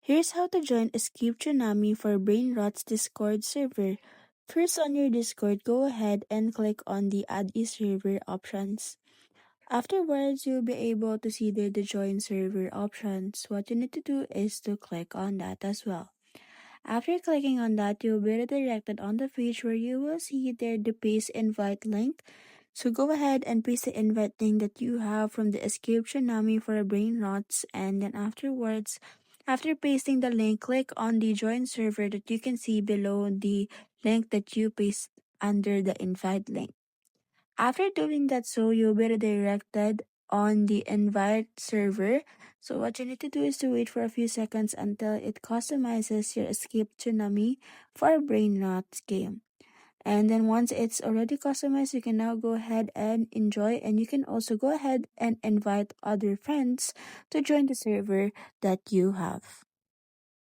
Here's how to join Escape Tsunami for Brainrots Discord server. First, on your Discord, go ahead and click on the Add a Server options. Afterwards, you'll be able to see there the Join Server options. What you need to do is to click on that as well. After clicking on that, you'll be redirected on the page where you will see there the paste invite link. So go ahead and paste the invite link that you have from the Escape Tsunami for Brainrots, and then afterwards, after pasting the link, click on the join server that you can see below the link that you paste under the invite link. After doing that, so you'll be redirected on the invite server. So what you need to do is to wait for a few seconds until it customizes your Escape Tsunami for Brainrots game. And then once it's already customized, you can now go ahead and enjoy, and you can also go ahead and invite other friends to join the server that you have.